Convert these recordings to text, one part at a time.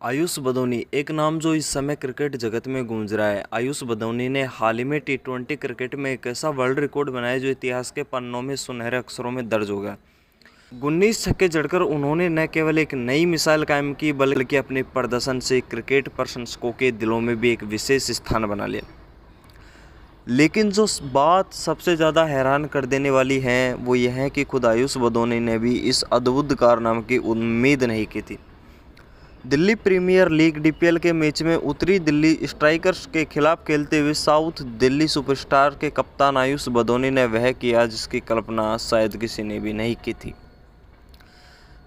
आयुष बदौनी एक नाम जो इस समय क्रिकेट जगत में गूंज रहा है। आयुष बदौनी ने हाल ही में टी20 क्रिकेट में एक ऐसा वर्ल्ड रिकॉर्ड बनाया जो इतिहास के पन्नों में सुनहरे अक्षरों में दर्ज हो गया। 19 छक्के जड़कर उन्होंने न केवल एक नई मिसाल कायम की बल्कि अपने प्रदर्शन से क्रिकेट प्रशंसकों के दिलों में भी एक विशेष स्थान बना लिया। लेकिन जो बात सबसे ज़्यादा हैरान कर देने वाली है वो यह है कि खुद आयुष बदौनी ने भी इस अद्भुत कारनामे की उम्मीद नहीं की थी। दिल्ली प्रीमियर लीग डीपीएल के मैच में उतरी दिल्ली स्ट्राइकर्स के खिलाफ खेलते हुए साउथ दिल्ली सुपरस्टार के कप्तान आयुष बदौनी ने वह किया जिसकी कल्पना शायद किसी ने भी नहीं की थी।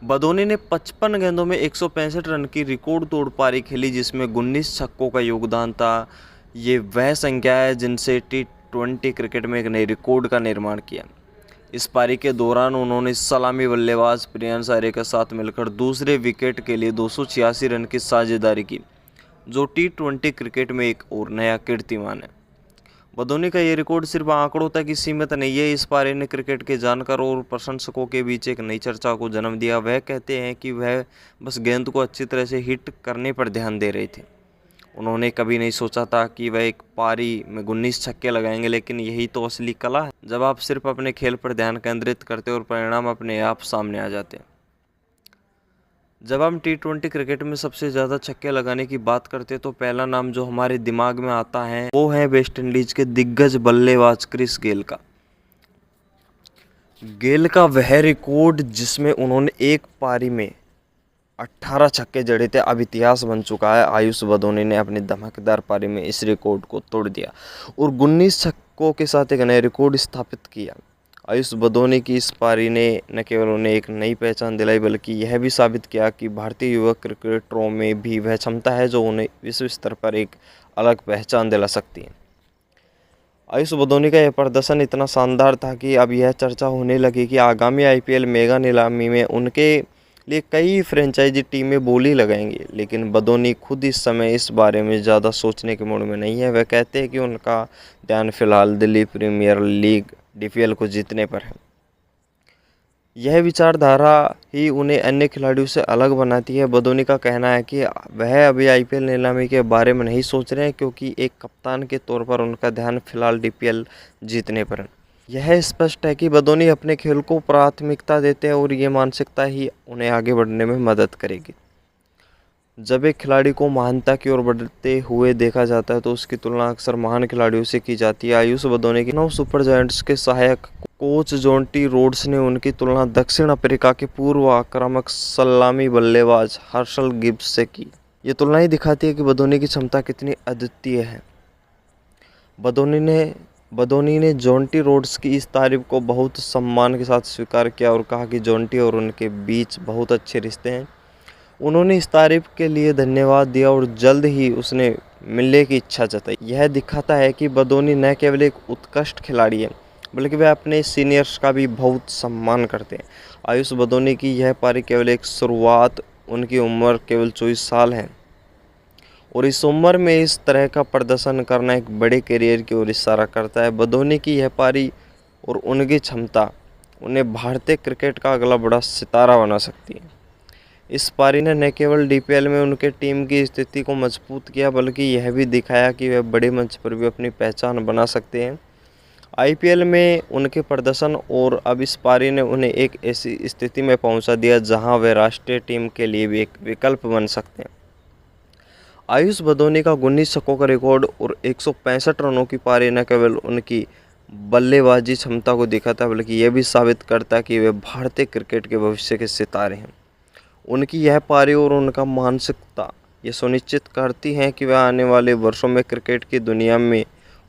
बदौनी ने 55 गेंदों में 165 रन की रिकॉर्ड तोड़ पारी खेली जिसमें 19 छक्कों का योगदान था। ये वह संख्या है जिनसे टी20 क्रिकेट में एक नए रिकॉर्ड का निर्माण किया। इस पारी के दौरान उन्होंने सलामी बल्लेबाज प्रियांश आर्य के साथ मिलकर दूसरे विकेट के लिए 286 रन की साझेदारी की, जो टी20 क्रिकेट में एक और नया कीर्तिमान है। बदौनी का ये रिकॉर्ड सिर्फ आंकड़ों तक ही सीमित नहीं है। इस पारी ने क्रिकेट के जानकारों और प्रशंसकों के बीच एक नई चर्चा को जन्म दिया। वह कहते हैं कि वह बस गेंद को अच्छी तरह से हिट करने पर ध्यान दे रहे थे। उन्होंने कभी नहीं सोचा था कि वह एक पारी में 19 छक्के लगाएंगे, लेकिन यही तो असली कला है, जब आप सिर्फ अपने खेल पर ध्यान केंद्रित करते और परिणाम अपने आप सामने आ जाते हैं। जब हम टी20 क्रिकेट में सबसे ज़्यादा छक्के लगाने की बात करते हैं तो पहला नाम जो हमारे दिमाग में आता है वो है वेस्ट इंडीज के दिग्गज बल्लेबाज क्रिस गेल का। गेल का वह रिकॉर्ड जिसमें उन्होंने एक पारी में 18 छक्के जड़े थे अब इतिहास बन चुका है। आयुष बदौनी ने अपनी धमाकेदार पारी में इस रिकॉर्ड को तोड़ दिया और 19 छक्कों के साथ एक नया रिकॉर्ड स्थापित किया। आयुष बदौनी की इस पारी ने न केवल उन्हें एक नई पहचान दिलाई बल्कि यह भी साबित किया कि भारतीय युवा क्रिकेटरों में भी वह क्षमता है जो उन्हें विश्व स्तर पर एक अलग पहचान दिला सकती है। आयुष बदौनी का यह प्रदर्शन इतना शानदार था कि अब यह चर्चा होने लगी कि आगामी आईपीएल मेगा नीलामी में उनके लिए कई फ्रेंचाइजी टीमें बोली लगाएंगी। लेकिन बदौनी खुद इस समय इस बारे में ज़्यादा सोचने के मूड में नहीं है। वह कहते हैं कि उनका ध्यान फिलहाल दिल्ली प्रीमियर लीग डीपीएल को जीतने पर है। यह विचारधारा ही उन्हें अन्य खिलाड़ियों से अलग बनाती है। बदौनी का कहना है कि वह अभी आईपीएल नीलामी के बारे में नहीं सोच रहे हैं क्योंकि एक कप्तान के तौर पर उनका ध्यान फिलहाल डीपीएल जीतने पर है। यह स्पष्ट है कि बदौनी अपने खेल को प्राथमिकता देते हैं और ये मानसिकता ही उन्हें आगे बढ़ने में मदद करेगी। जब एक खिलाड़ी को महानता की ओर बढ़ते हुए देखा जाता है तो उसकी तुलना अक्सर महान खिलाड़ियों से की जाती है। आयुष बदौनी के 9 सुपर जायंट्स के सहायक कोच जोंटी रोड्स ने उनकी तुलना दक्षिण अफ्रीका के पूर्व आक्रामक सलामी बल्लेबाज हर्शल गिब्स से की। ये तुलना ही दिखाती है कि बदौनी की क्षमता कितनी अद्वितीय है। बदौनी ने जोंटी रोड्स की इस तारीफ को बहुत सम्मान के साथ स्वीकार किया और कहा कि जोंटी और उनके बीच बहुत अच्छे रिश्ते हैं। उन्होंने इस तारीफ के लिए धन्यवाद दिया और जल्द ही उसने मिलने की इच्छा जताई। यह दिखाता है कि बदौनी न केवल एक उत्कृष्ट खिलाड़ी है बल्कि वे अपने सीनियर्स का भी बहुत सम्मान करते हैं। आयुष बदौनी की यह पारी केवल एक शुरुआत, उनकी उम्र केवल 24 साल है और इस उम्र में इस तरह का प्रदर्शन करना एक बड़े करियर की ओर इशारा करता है। बदौनी की यह पारी और उनकी क्षमता उन्हें भारतीय क्रिकेट का अगला बड़ा सितारा बना सकती है। इस पारी ने न केवल डीपीएल में उनके टीम की स्थिति को मजबूत किया बल्कि यह भी दिखाया कि वे बड़े मंच पर भी अपनी पहचान बना सकते हैं। आईपीएल में उनके प्रदर्शन और अब इस पारी ने उन्हें एक ऐसी स्थिति में पहुंचा दिया जहां वे राष्ट्रीय टीम के लिए भी एक विकल्प बन सकते हैं। आयुष बदौनी का 19 छक्कों का रिकॉर्ड और 165 रनों की पारी न केवल उनकी बल्लेबाजी क्षमता को दिखाता है बल्कि यह भी साबित करता है कि वे भारतीय क्रिकेट के भविष्य के सितारे हैं। उनकी यह पारी और उनका मानसिकता ये सुनिश्चित करती हैं कि वे आने वाले वर्षों में क्रिकेट की दुनिया में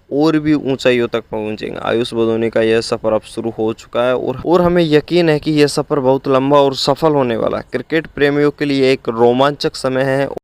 और भी ऊंचाइयों तक पहुंचेंगे। आयुष बदौनी का यह सफ़र अब शुरू हो चुका है और हमें यकीन है कि यह सफ़र बहुत लंबा और सफल होने वाला है। क्रिकेट प्रेमियों के लिए एक रोमांचक समय है।